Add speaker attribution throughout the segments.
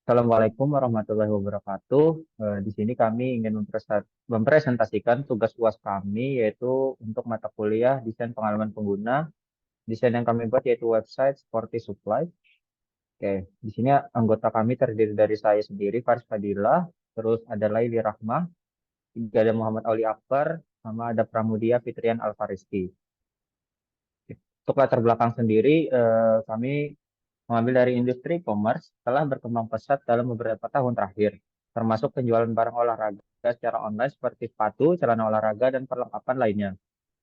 Speaker 1: Assalamualaikum warahmatullahi wabarakatuh. Di sini kami ingin mempresentasikan tugas UAS kami, yaitu untuk mata kuliah desain pengalaman pengguna. Desain yang kami buat yaitu website Sporty Supply. Oke, di sini anggota kami terdiri dari saya sendiri, Faris Fadilah, terus ada Laili Rahmah, juga ada Muhammad Ali Akbar, sama ada Pramudia Fitrian Alfaristi. Untuk latar belakang sendiri, kami mengambil dari industri e-commerce telah berkembang pesat dalam beberapa tahun terakhir, termasuk penjualan barang olahraga secara online seperti sepatu, celana olahraga, dan perlengkapan lainnya.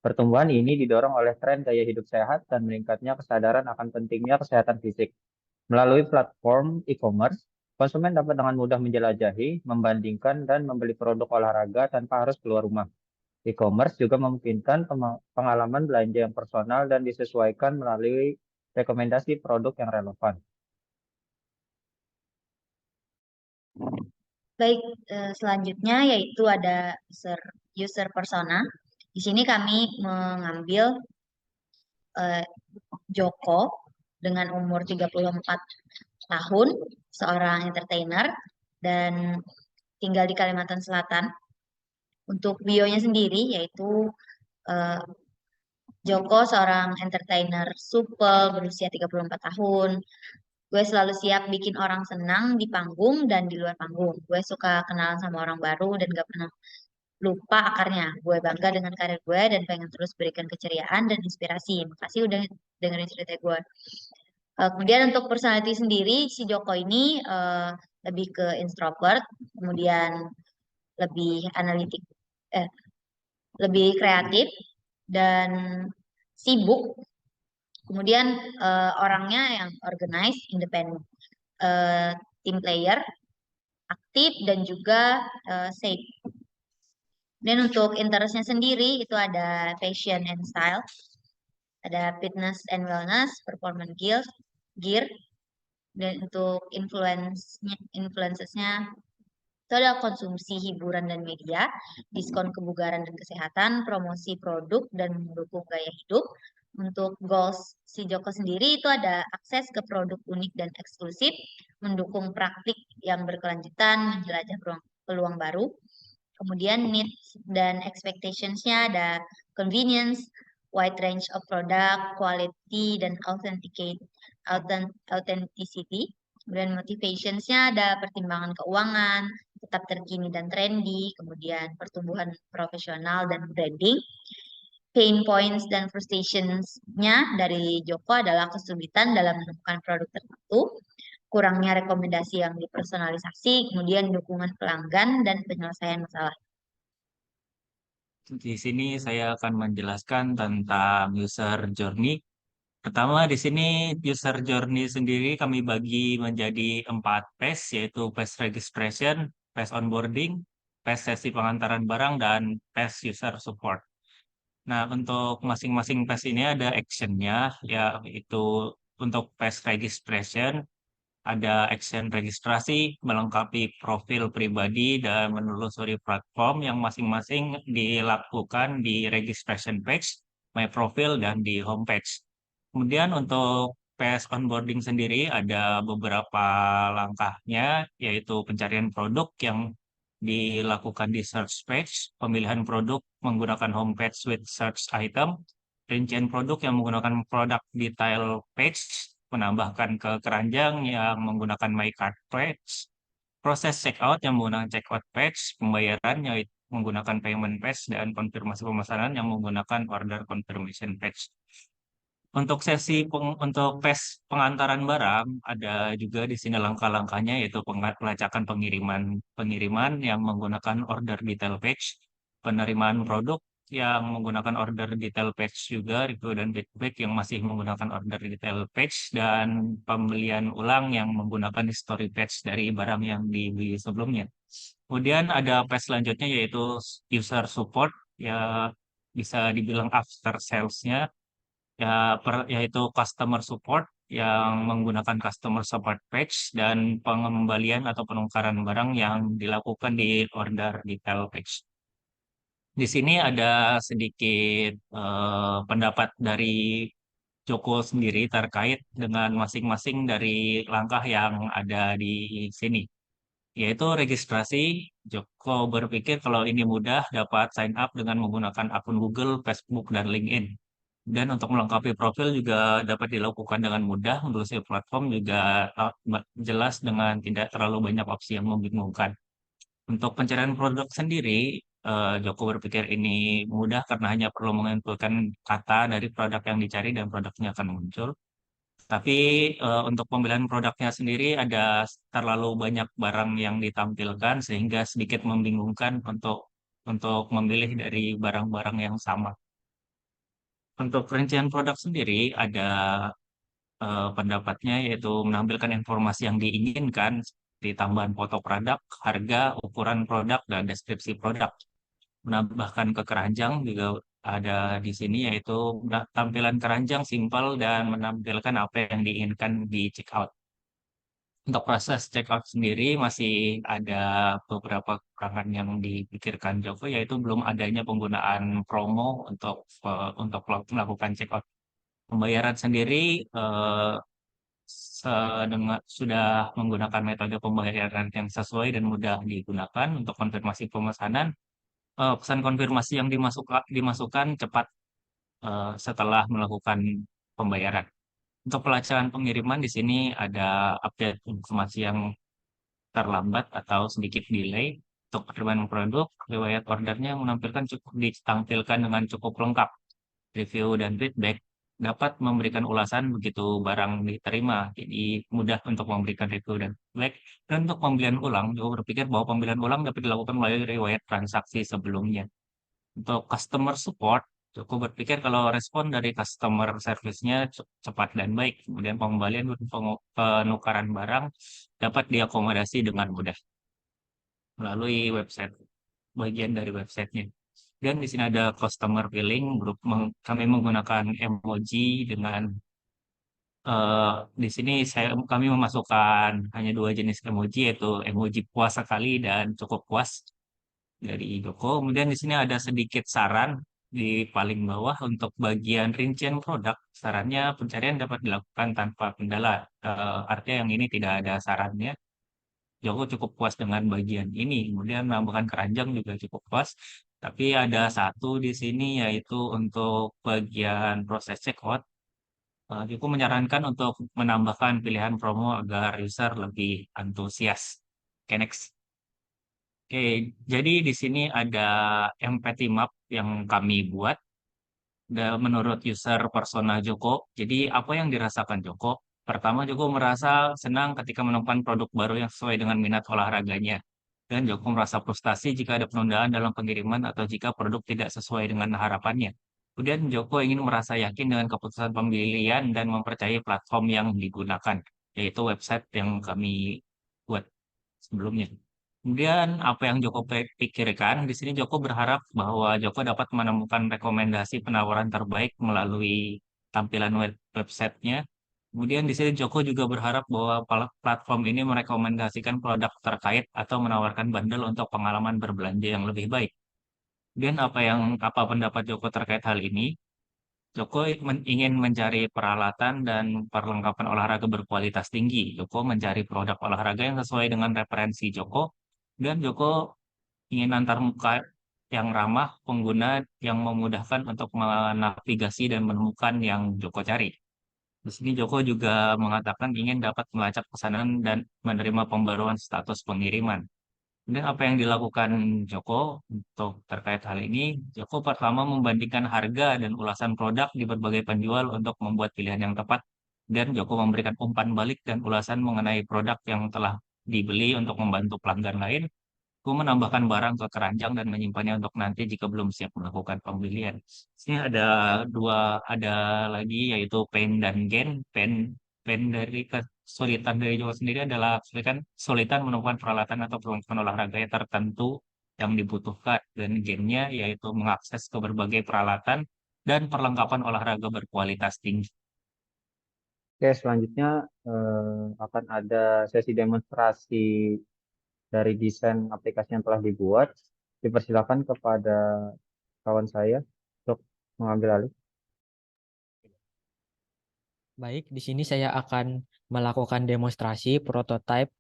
Speaker 1: Pertumbuhan ini didorong oleh tren gaya hidup sehat dan meningkatnya kesadaran akan pentingnya kesehatan fisik. Melalui platform e-commerce, konsumen dapat dengan mudah menjelajahi, membandingkan, dan membeli produk olahraga tanpa harus keluar rumah. E-commerce juga memungkinkan pengalaman belanja yang personal dan disesuaikan melalui rekomendasi produk yang relevan.
Speaker 2: Baik, selanjutnya yaitu ada user persona. Di sini kami mengambil eh, Joko dengan umur 34 tahun, seorang entertainer dan tinggal di Kalimantan Selatan. Untuk bionya sendiri yaitu eh, Joko seorang entertainer supel berusia 34 tahun. Gue selalu siap bikin orang senang di panggung dan di luar panggung. Gue suka kenalan sama orang baru dan gak pernah lupa akarnya. Gue bangga dengan karir gue dan pengen terus berikan keceriaan dan inspirasi. Makasih udah dengerin cerita gue. Kemudian untuk personality sendiri, si Joko ini lebih ke introvert, kemudian lebih analitik, eh, lebih kreatif dan sibuk. Kemudian orangnya yang organized, independent, team player, aktif dan juga safe. Dan untuk interestnya sendiri itu ada fashion and style, ada fitness and wellness, performance gear, dan untuk influencesnya itu ada konsumsi hiburan dan media, diskon kebugaran dan kesehatan, promosi produk dan mendukung gaya hidup. Untuk goals si Joko sendiri itu ada akses ke produk unik dan eksklusif, mendukung praktik yang berkelanjutan, menjelajah peluang, peluang baru. Kemudian needs dan expectations-nya ada convenience, wide range of product, quality, dan authenticity. Kemudian motivations-nya ada pertimbangan keuangan, tetap terkini dan trendy, kemudian pertumbuhan profesional dan branding. Pain points dan frustrations-nya dari Joko adalah kesulitan dalam menemukan produk tertentu, kurangnya rekomendasi yang dipersonalisasi, kemudian dukungan pelanggan dan penyelesaian masalah.
Speaker 3: Di sini saya akan menjelaskan tentang user journey. Pertama, di sini user journey sendiri kami bagi menjadi 4 phase, yaitu phase registration, phase onboarding, phase sesi pengantaran barang, dan phase user support. Nah, untuk masing-masing phase ini ada action-nya, yaitu untuk phase registration, ada action registrasi, melengkapi profil pribadi dan menelusuri platform yang masing-masing dilakukan di registration page, my profile, dan di homepage. Kemudian untuk page onboarding sendiri ada beberapa langkahnya, yaitu pencarian produk yang dilakukan di search page, pemilihan produk menggunakan homepage with search item, rincian produk yang menggunakan produk detail page, menambahkan ke keranjang yang menggunakan my cart page, proses checkout yang menggunakan checkout page, pembayaran yaitu menggunakan payment page, dan konfirmasi pemesanan yang menggunakan order confirmation page. Untuk tes pengantaran barang ada juga di sini langkah-langkahnya, yaitu pelacakan pengiriman yang menggunakan order detail page, penerimaan produk yang menggunakan order detail page juga, review dan feedback yang masih menggunakan order detail page, dan pembelian ulang yang menggunakan history page dari barang yang dibeli sebelumnya. Kemudian ada page selanjutnya yaitu user support, ya bisa dibilang after sales-nya, yaitu customer support yang menggunakan customer support page dan pengembalian atau penukaran barang yang dilakukan di order detail page. Di sini ada sedikit pendapat dari Joko sendiri terkait dengan masing-masing dari langkah yang ada di sini, yaitu registrasi. Joko berpikir kalau ini mudah dapat sign up dengan menggunakan akun Google, Facebook, dan LinkedIn. Dan untuk melengkapi profil juga dapat dilakukan dengan mudah. Menelusuri platform juga jelas dengan tidak terlalu banyak opsi yang membingungkan. Untuk pencarian produk sendiri, Joko berpikir ini mudah karena hanya perlu menginputkan kata dari produk yang dicari dan produknya akan muncul. Tapi untuk pemilihan produknya sendiri ada terlalu banyak barang yang ditampilkan sehingga sedikit membingungkan untuk memilih dari barang-barang yang sama. Untuk rincian produk sendiri ada pendapatnya yaitu menampilkan informasi yang diinginkan seperti tambahan foto produk, harga, ukuran produk, dan deskripsi produk. Menambahkan ke keranjang juga ada di sini yaitu tampilan keranjang simpel dan menampilkan apa yang diinginkan di checkout. Untuk proses checkout sendiri masih ada beberapa kekurangan yang dipikirkan Joko, yaitu belum adanya penggunaan promo untuk melakukan checkout. Pembayaran sendiri eh, sudah menggunakan metode pembayaran yang sesuai dan mudah digunakan. Untuk konfirmasi pemesanan, pesan konfirmasi yang dimasukkan cepat setelah melakukan pembayaran. Untuk pelacakan pengiriman di sini ada update informasi yang terlambat atau sedikit delay. Untuk penerimaan produk, riwayat ordernya ditampilkan dengan cukup lengkap. Review dan feedback dapat memberikan ulasan begitu barang diterima. Jadi mudah untuk memberikan review dan feedback. Dan untuk pembelian ulang, juga berpikir bahwa pembelian ulang dapat dilakukan melalui riwayat transaksi sebelumnya. Untuk customer support, Joko berpikir kalau respon dari customer service-nya cepat dan baik. Kemudian pengembalian dan penukaran barang dapat diakomodasi dengan mudah melalui website, bagian dari websitenya. Dan di sini ada customer billing, kami menggunakan emoji dengan di sini kami memasukkan hanya dua jenis emoji, yaitu emoji puas sekali dan cukup puas dari Joko. Kemudian di sini ada sedikit saran di paling bawah untuk bagian rincian produk. Sarannya pencarian dapat dilakukan tanpa kendala. Artinya yang ini tidak ada sarannya. Joko cukup puas dengan bagian ini. Kemudian menambahkan keranjang juga cukup puas. Tapi ada satu di sini yaitu untuk bagian proses checkout. Joko menyarankan untuk menambahkan pilihan promo agar user lebih antusias. Oke, next. Oke, jadi di sini ada empathy map yang kami buat menurut user persona Joko. Jadi apa yang dirasakan Joko? Pertama, Joko merasa senang ketika menemukan produk baru yang sesuai dengan minat olahraganya. Dan Joko merasa frustasi jika ada penundaan dalam pengiriman atau jika produk tidak sesuai dengan harapannya. Kemudian Joko ingin merasa yakin dengan keputusan pembelian dan mempercayai platform yang digunakan, yaitu website yang kami buat sebelumnya. Kemudian apa yang Joko pikirkan, di sini Joko berharap bahwa Joko dapat menemukan rekomendasi penawaran terbaik melalui tampilan websitenya. Kemudian di sini Joko juga berharap bahwa platform ini merekomendasikan produk terkait atau menawarkan bundle untuk pengalaman berbelanja yang lebih baik. Kemudian apa pendapat Joko terkait hal ini? Joko ingin mencari peralatan dan perlengkapan olahraga berkualitas tinggi. Joko mencari produk olahraga yang sesuai dengan referensi Joko. Dan Joko ingin antar muka yang ramah pengguna yang memudahkan untuk menavigasi dan menemukan yang Joko cari. Di sini Joko juga mengatakan ingin dapat melacak pesanan dan menerima pembaruan status pengiriman. Dan apa yang dilakukan Joko untuk terkait hal ini? Joko pertama membandingkan harga dan ulasan produk di berbagai penjual untuk membuat pilihan yang tepat. Dan Joko memberikan umpan balik dan ulasan mengenai produk yang telah dibeli untuk membantu pelanggan lain. Aku menambahkan barang ke keranjang dan menyimpannya untuk nanti jika belum siap melakukan pembelian. Sini ada lagi yaitu pain dan gain. Pain dari kesulitan dari Jawa sendiri adalah kesulitan menemukan peralatan atau perlengkapan olahraga yang tertentu yang dibutuhkan, dan gainnya yaitu mengakses ke berbagai peralatan dan perlengkapan olahraga berkualitas tinggi.
Speaker 1: Oke, selanjutnya akan ada sesi demonstrasi dari desain aplikasi yang telah dibuat. Dipersilakan kepada kawan saya untuk mengambil alih.
Speaker 4: Baik, di sini saya akan melakukan demonstrasi prototipe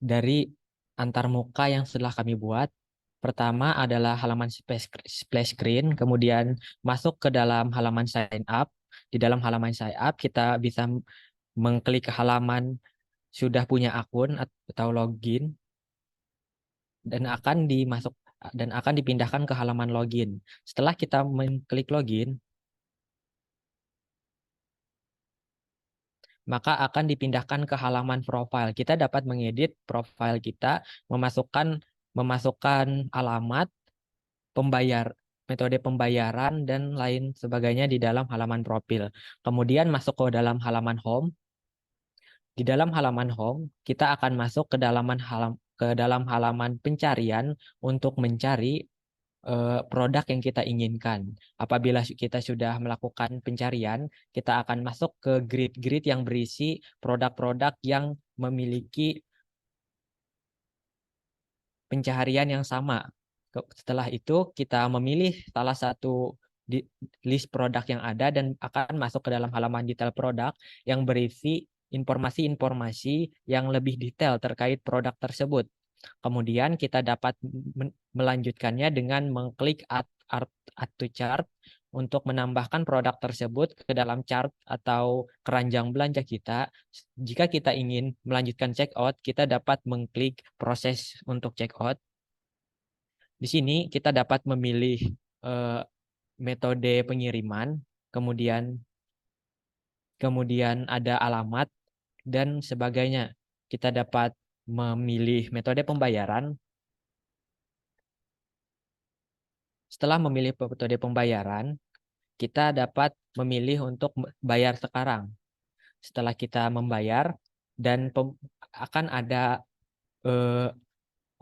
Speaker 4: dari antarmuka yang setelah kami buat. Pertama adalah halaman splash screen, kemudian masuk ke dalam halaman sign up. Di dalam halaman sign up kita bisa mengklik halaman sudah punya akun atau login dan akan dipindahkan ke halaman login. Setelah kita mengklik login, maka akan dipindahkan ke halaman profile. Kita dapat mengedit profile kita, memasukkan alamat, metode pembayaran, dan lain sebagainya di dalam halaman profil. Kemudian masuk ke dalam halaman home. Di dalam halaman home, kita akan masuk ke dalam halaman pencarian untuk mencari produk yang kita inginkan. Apabila kita sudah melakukan pencarian, kita akan masuk ke grid-grid yang berisi produk-produk yang memiliki pencaharian yang sama. Setelah itu, kita memilih salah satu di list produk yang ada dan akan masuk ke dalam halaman detail produk yang berisi informasi-informasi yang lebih detail terkait produk tersebut. Kemudian kita dapat melanjutkannya dengan mengklik add to chart untuk menambahkan produk tersebut ke dalam chart atau keranjang belanja kita. Jika kita ingin melanjutkan checkout, kita dapat mengklik proses untuk checkout. Di sini kita dapat memilih metode pengiriman, kemudian ada alamat dan sebagainya. Kita dapat memilih metode pembayaran. Setelah memilih metode pembayaran, kita dapat memilih untuk bayar sekarang. Setelah kita membayar dan akan ada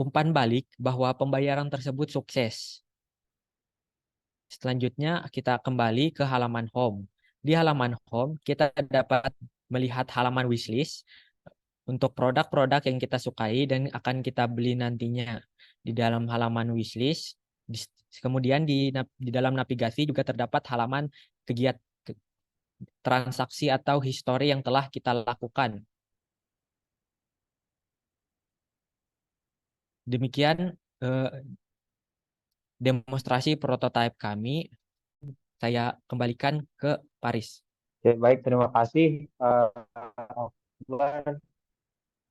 Speaker 4: umpan balik bahwa pembayaran tersebut sukses. Selanjutnya kita kembali ke halaman home. Di halaman home kita dapat melihat halaman wishlist untuk produk-produk yang kita sukai dan akan kita beli nantinya. Di dalam halaman wishlist, kemudian di dalam navigasi juga terdapat halaman kegiatan transaksi atau histori yang telah kita lakukan. Demikian demonstrasi prototipe kami. Saya kembalikan ke Paris.
Speaker 1: Oke, baik, terima kasih.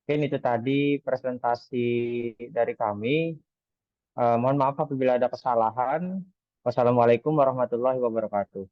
Speaker 1: Mungkin itu tadi presentasi dari kami. Mohon maaf apabila ada kesalahan. Wassalamualaikum warahmatullahi wabarakatuh.